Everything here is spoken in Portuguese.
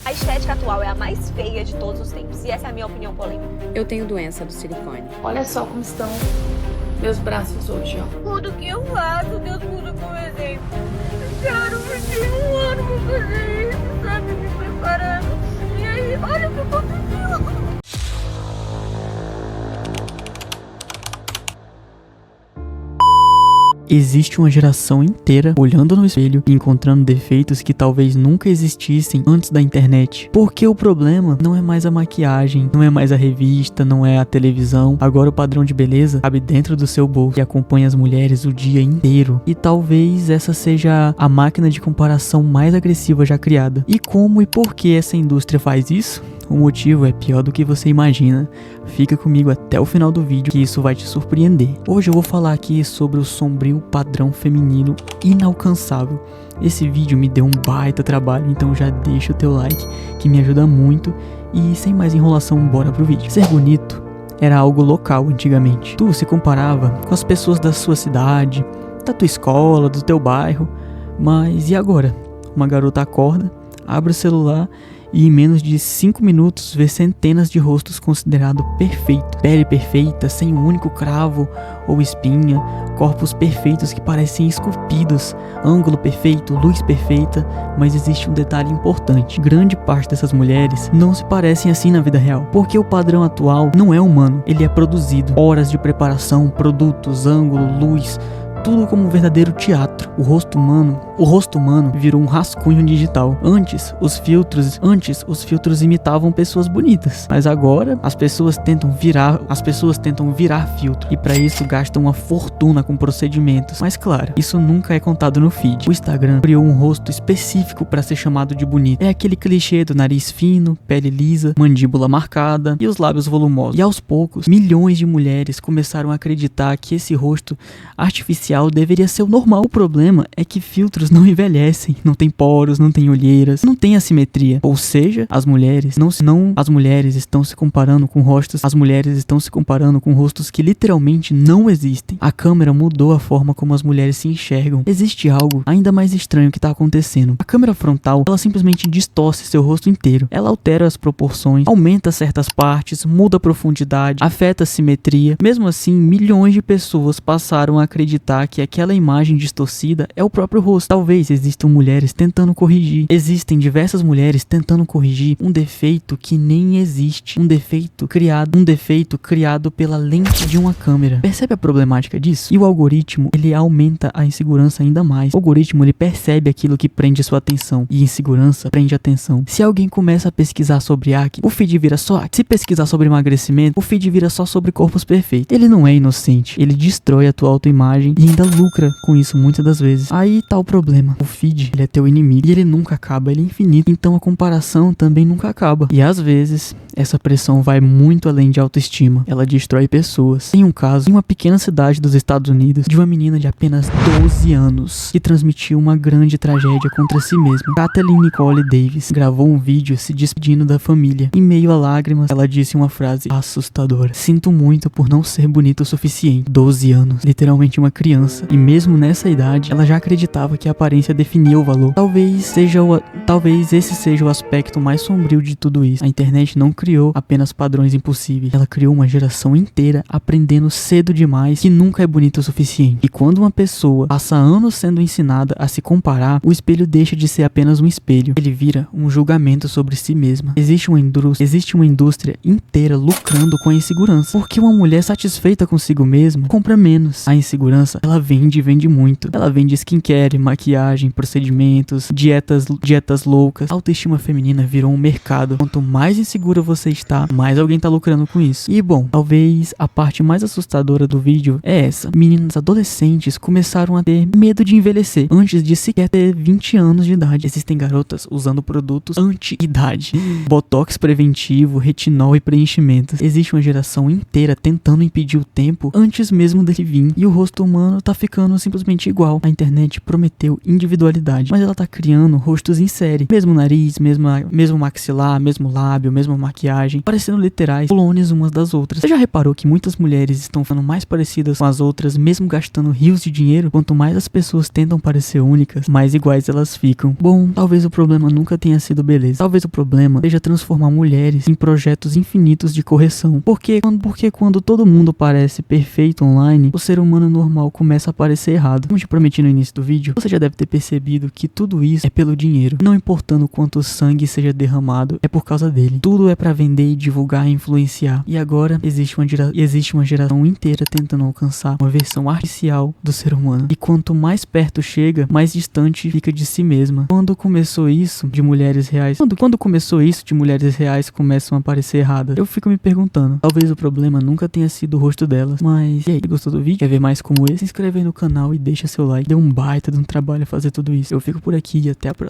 A estética atual é a mais feia de todos os tempos, e essa é a minha opinião polêmica. Eu tenho doença do silicone. Olha só como estão meus braços hoje, ó. Tudo que eu faço, Deus muda como exemplo. Cara, eu fiquei um ano pra fazer isso, sabe? Me preparando. E aí, olha o que aconteceu. Existe uma geração inteira olhando no espelho e encontrando defeitos que talvez nunca existissem antes da internet. Porque o problema não é mais a maquiagem, não é mais a revista, não é a televisão. Agora o padrão de beleza cabe dentro do seu bolso e acompanha as mulheres o dia inteiro. E talvez essa seja a máquina de comparação mais agressiva já criada. E como e por que essa indústria faz isso? O motivo é pior do que você imagina. Fica comigo até o final do vídeo que isso vai te surpreender. Hoje eu vou falar aqui sobre o sombrio padrão feminino inalcançável. Esse vídeo me deu um baita trabalho, então já deixa o teu like que me ajuda muito. E sem mais enrolação, bora pro vídeo. Ser bonito era algo local antigamente. Tu se comparava com as pessoas da sua cidade, da tua escola, do teu bairro. Mas e agora? Uma garota acorda, abre o celular e em menos de 5 minutos vê centenas de rostos considerados perfeitos. Pele perfeita, sem um único cravo ou espinha, corpos perfeitos que parecem esculpidos, ângulo perfeito, luz perfeita, mas existe um detalhe importante. Grande parte dessas mulheres não se parecem assim na vida real, porque o padrão atual não é humano, ele é produzido. Horas de preparação, produtos, ângulo, luz, tudo como um verdadeiro teatro. O rosto humano virou um rascunho digital. Antes os filtros imitavam pessoas bonitas, mas agora as pessoas tentam virar filtro, e para isso gastam uma fortuna com procedimentos. Mas claro, isso nunca é contado no feed. O Instagram criou um rosto específico para ser chamado de bonito. É aquele clichê do nariz fino, pele lisa, mandíbula marcada e os lábios volumosos. E aos poucos, milhões de mulheres começaram a acreditar que esse rosto artificial deveria ser o normal. O problema é que filtros não envelhecem, não tem poros, não tem olheiras, não tem assimetria. Ou seja, as mulheres estão se comparando com rostos que literalmente não existem. A câmera mudou a forma como as mulheres se enxergam. Existe algo ainda mais estranho que está acontecendo. A câmera frontal, ela simplesmente distorce seu rosto inteiro. Ela altera as proporções, aumenta certas partes, muda a profundidade, afeta a simetria. Mesmo assim, milhões de pessoas passaram a acreditar que aquela imagem distorcida é o próprio rosto. Talvez existam mulheres tentando corrigir. Existem diversas mulheres tentando corrigir um defeito que nem existe. Um defeito criado pela lente de uma câmera. Percebe a problemática disso? E o algoritmo, ele aumenta a insegurança ainda mais. O algoritmo, ele percebe aquilo que prende sua atenção. E insegurança prende atenção. Se alguém começa a pesquisar sobre acne, o feed vira só acne. Se pesquisar sobre emagrecimento, o feed vira só sobre corpos perfeitos. Ele não é inocente. Ele destrói a tua autoimagem e ainda lucra com isso muitas das vezes. Aí tá o problema. O feed, ele é teu inimigo e ele nunca acaba, ele é infinito. Então a comparação também nunca acaba. E às vezes, essa pressão vai muito além de autoestima. Ela destrói pessoas. Tem um caso em uma pequena cidade dos Estados Unidos de uma menina de apenas 12 anos que transmitiu uma grande tragédia contra si mesma. Kathleen Nicole Davis gravou um vídeo se despedindo da família. Em meio a lágrimas, ela disse uma frase assustadora: "Sinto muito por não ser bonita o suficiente." 12 anos, literalmente uma criança. E mesmo nessa idade, ela já acreditava que a aparência definia o valor. Talvez esse seja o aspecto mais sombrio de tudo isso. A internet não criou apenas padrões impossíveis. Ela criou uma geração inteira aprendendo cedo demais que nunca é bonita o suficiente. E quando uma pessoa passa anos sendo ensinada a se comparar, o espelho deixa de ser apenas um espelho. Ele vira um julgamento sobre si mesma. Existe uma indústria inteira lucrando com a insegurança. Porque uma mulher satisfeita consigo mesma compra menos. A insegurança, ela vende muito. Ela vende skincare, maquiagem, procedimentos, dietas loucas. A autoestima feminina virou um mercado. Quanto mais insegura você está, mais alguém tá lucrando com isso. E bom, talvez a parte mais assustadora do vídeo é essa. Meninas adolescentes começaram a ter medo de envelhecer antes de sequer ter 20 anos de idade. Existem garotas usando produtos anti-idade, botox preventivo, retinol e preenchimentos. Existe uma geração inteira tentando impedir o tempo antes mesmo dele vir. E o rosto humano tá ficando simplesmente igual. A internet prometeu individualidade, mas ela tá criando rostos em série. Mesmo nariz, mesmo maxilar, mesmo lábio, mesma maquiagem. maquiagem, parecendo literais clones umas das outras. Você já reparou que muitas mulheres estão ficando mais parecidas com as outras, mesmo gastando rios de dinheiro? Quanto mais as pessoas tentam parecer únicas, mais iguais elas ficam. Bom, talvez o problema nunca tenha sido beleza. Talvez o problema seja transformar mulheres em projetos infinitos de correção. Porque quando todo mundo parece perfeito online, o ser humano normal começa a parecer errado. Como te prometi no início do vídeo, você já deve ter percebido que tudo isso é pelo dinheiro. Não importando quanto sangue seja derramado, é por causa dele. Tudo é pra vender e divulgar e influenciar. E agora existe uma geração inteira tentando alcançar uma versão artificial do ser humano. E quanto mais perto chega, mais distante fica de si mesma. Quando começou isso de mulheres reais? Quando começou isso de mulheres reais começam a parecer erradas? Eu fico me perguntando. Talvez o problema nunca tenha sido o rosto delas. Mas e aí, gostou do vídeo? Quer ver mais como esse? Se inscreve aí no canal e deixa seu like. Deu um baita de um trabalho fazer tudo isso. Eu fico por aqui e até a próxima.